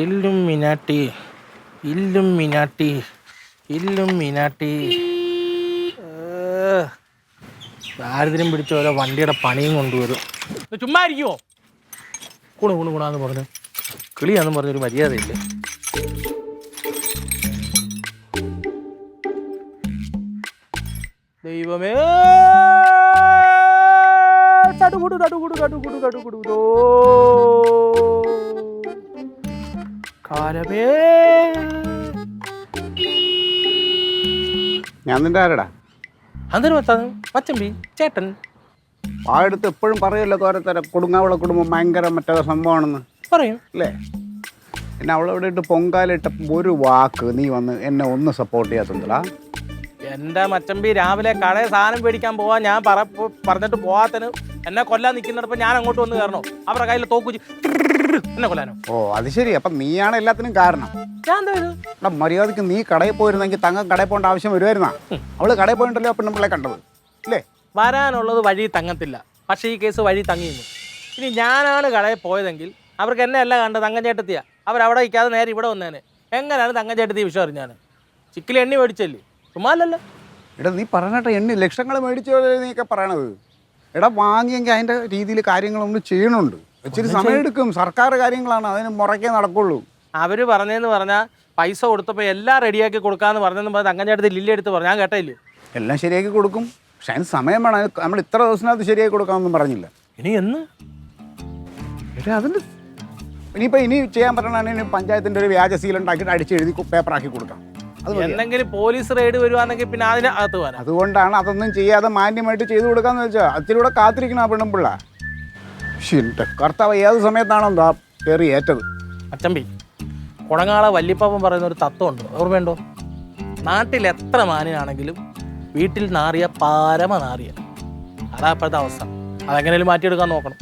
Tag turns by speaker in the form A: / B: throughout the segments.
A: ഇല്ലുമിനാട്ടി ഇല്ലുമിനാട്ടി ഇല്ലുമിനാട്ടി ദാരിദ്ര്യം പിടിച്ച ഓരോ വണ്ടിയുടെ പണിയും കൊണ്ടുവരും. ചുമ്മാ ഇരിക്കുമോ? ഗുണാന്ന് പറഞ്ഞു കിളിയാന്ന് പറഞ്ഞൊരു മര്യാദയില്ല. ദൈവമേ തടുകുടു തടുകുടു തടുകുടു തടുകുടു കാലമേ.
B: ഞാൻ നിന്റെ ആരടാ?
A: അതൊരു മച്ചമ്പി ചേട്ടൻ.
B: ആ അടുത്ത് എപ്പോഴും പറയുമല്ലോ തോരത്തര കൊടുങ്ങാവള കുടുംബം ഭയങ്കര മറ്റേ സംഭവമാണെന്ന്
A: പറയും
B: അല്ലേ? പിന്നെ അവളെവിടെ ഇട്ട് പൊങ്കാലിട്ട ഒരു വാക്ക് നീ വന്ന് എന്നെ ഒന്ന് സപ്പോർട്ട് ചെയ്യാത്തതാ.
A: എൻ്റെ മച്ചമ്പി രാവിലെ കടയിൽ സാധനം മേടിക്കാൻ പോവാൻ ഞാൻ പറഞ്ഞിട്ട് പോവാത്തന് എന്നെ കൊല്ലാൻ നിൽക്കുന്നിടപ്പോൾ ഞാൻ അങ്ങോട്ട് വന്ന് കയറണോ? അവരുടെ കയ്യിൽ തോക്കുച്ച് എന്നെ കൊല്ലാനോ?
B: ഓ അത് ശരി. അപ്പം നീയാണ് എല്ലാത്തിനും കാരണം.
A: ഞാൻ എന്താ
B: എടാ മര്യാദക്ക് നീ കടയിൽ പോയിരുന്നെങ്കിൽ തങ്കം കടയിൽ പോകേണ്ട ആവശ്യം വരുമായിരുന്നാ? അവള് കടയിൽ പോയിട്ടല്ലോ പെണ്ണുമ്പിള്ളെ കണ്ടത് അല്ലേ?
A: വരാനുള്ളത് വഴി തങ്ങത്തില്ല, പക്ഷേ ഈ കേസ് വഴി തങ്ങിയിരുന്നു. ഇനി ഞാനാണ് കടയിൽ പോയതെങ്കിൽ അവർക്ക് എന്നെ അല്ല കണ്ടത്, തങ്കം ചേട്ടത്തിയാ. അവരവിടെ നിൽക്കാതെ നേരെ ഇവിടെ വന്നേനെ. എങ്ങനെയാണ് തങ്കം ചേട്ടത്തി വിഷയം അറിഞ്ഞാൽ? ചിക്കിൽ എണ്ണി മേടിച്ചല്ലേ, ചുമ്മാല്ലല്ലോ.
B: എടാ നീ പറഞ്ഞിട്ട് എണ്ണി ലക്ഷങ്ങൾ മേടിച്ചോലെ നീയൊക്കെ പറയണത്. എടാ വാങ്ങിയെങ്കിൽ അതിൻ്റെ രീതിയിൽ കാര്യങ്ങളൊന്നും ചെയ്യണുണ്ട്. ഇച്ചിരി സമയമെടുക്കും. സർക്കാർ കാര്യങ്ങളാണ്, അതിന് മുറയ്ക്കേ നടക്കുള്ളൂ.
A: അവർ പറഞ്ഞതെന്ന് പറഞ്ഞാൽ പൈസ കൊടുത്തപ്പോൾ എല്ലാം റെഡിയാക്കി കൊടുക്കാമെന്ന് പറഞ്ഞെന്ന് പറഞ്ഞാൽ തങ്കം ചേട്ടത്തി ലില്ലി എടുത്ത് പറഞ്ഞു. ഞാൻ കേട്ടില്ലേ?
B: എല്ലാം ശരിയാക്കി കൊടുക്കും, പക്ഷെ അതിന് സമയം വേണം. നമ്മൾ ഇത്ര ദിവസത്തിനകത്ത് ശരിയാക്കി കൊടുക്കാമെന്നും പറഞ്ഞില്ല.
A: ഇനി എന്ന്
B: അതിന് ഇനി ചെയ്യാൻ പറ്റണ പഞ്ചായത്തിൻ്റെ ഒരു വ്യാജശീലം ഉണ്ടാക്കിയിട്ട് അടിച്ചെഴുതി പേപ്പറാക്കി കൊടുക്കാം. അത്
A: എന്തെങ്കിലും പോലീസ് റെയ്ഡ് വരുവാണെങ്കിൽ പിന്നെ അതിന് അകത്ത് പോകാൻ.
B: അതുകൊണ്ടാണ് അതൊന്നും ചെയ്യാതെ മാന്യമായിട്ട് ചെയ്തു കൊടുക്കാന്ന് വെച്ചാൽ. അതിലൂടെ കാത്തിരിക്കണം ആ പെണ്ണുമ്പിള്ള. എൻ്റെ കർത്താവ് ഏത് സമയത്താണോ എന്താ കയറി ഏറ്റത്.
A: അച്ചമ്പി കുടങ്ങാളെ വല്യപ്പാപ്പൻ പറയുന്ന ഒരു തത്വമുണ്ട്, ഓർമ്മയുണ്ടോ? നാട്ടിൽ എത്ര മാന്യനാണെങ്കിലും വീട്ടിൽ നാറിയ പരമ നാറിയ. അതാ ഇപ്പോഴത്തെ അവസ്ഥ. അതെങ്ങനെയും മാറ്റിയെടുക്കാൻ നോക്കണം.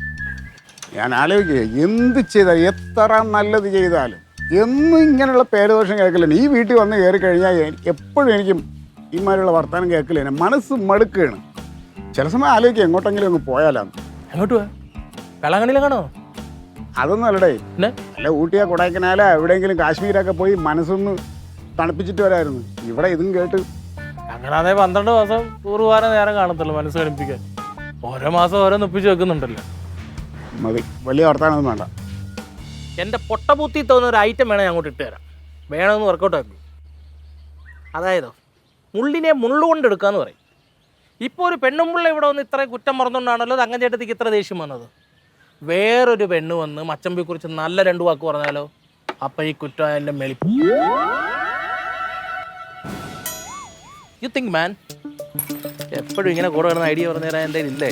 B: ഞാൻ ആലോചിക്കുക, എന്ത് ചെയ്താലും എത്ര നല്ലത് ചെയ്താലും എന്നും ഇങ്ങനെയുള്ള പേരുദോഷം കേൾക്കില്ല. ഈ വീട്ടിൽ വന്ന് കയറി കഴിഞ്ഞാൽ എപ്പോഴും എനിക്കും ഇമാരുള്ള വർത്തമാനം കേൾക്കില്ല. മനസ്സ് മടുക്കുകയാണ്. ചില സമയം ആലോചിക്കുക എങ്ങോട്ടെങ്കിലും അങ്ങ് പോയാലാന്ന്.
A: എങ്ങോട്ട് പോവാ? വെള്ളാങ്കണ്ണിയിലാണോ?
B: അതൊന്നും അല്ലടേ. അല്ല ഊട്ടിയാ കൊടൈക്കനാല എവിടെയെങ്കിലും കാശ്മീരൊക്കെ പോയി മനസ്സൊന്ന് തണുപ്പിച്ചിട്ട് വരായിരുന്നു. ഇവിടെ ഇതും കേട്ട്
A: അങ്ങനെ 12 മാസം ടൂർ പോകാനേ നേരം കാണത്തുള്ളൂ മനസ്സ് കളിപ്പിക്കാൻ. ഓരോ മാസം ഓരോന്ന് ഒപ്പിച്ച് വെക്കുന്നുണ്ടല്ലോ.
B: മതി, വലിയ വർത്തമാനമൊന്നും വേണ്ട.
A: എൻ്റെ പൊട്ടപൂത്തി തോന്നുന്ന ഒരു ഐറ്റം വേണം ഞാൻ അങ്ങോട്ട് ഇട്ട് തരാം. വേണമെന്ന് വർക്കൗട്ട് ആക്കി. അതായത് മുള്ളിനെ മുള്ളുകൊണ്ട് എടുക്കാന്ന് പറയും. ഇപ്പോൾ ഒരു പെണ്ണുമുള്ള ഇവിടെ വന്ന് ഇത്രയും കുറ്റം പറഞ്ഞുകൊണ്ടാണല്ലോ തങ്കം ചേട്ടത്തിക്ക് ഇത്ര ദേഷ്യം വന്നത്. വേറൊരു പെണ്ണ് വന്ന് മച്ചമ്പിയെക്കുറിച്ച് നല്ല 2 വാക്ക് പറഞ്ഞാലോ, അപ്പം ഈ കുറ്റം എൻ്റെ മെളിപ്പ്. യു തിങ്ക് മാൻ? എപ്പോഴും ഇങ്ങനെ കൂടെ കിടന്ന് ഐഡിയ പറഞ്ഞു തരാൻ എൻ്റെ ഇല്ലേ?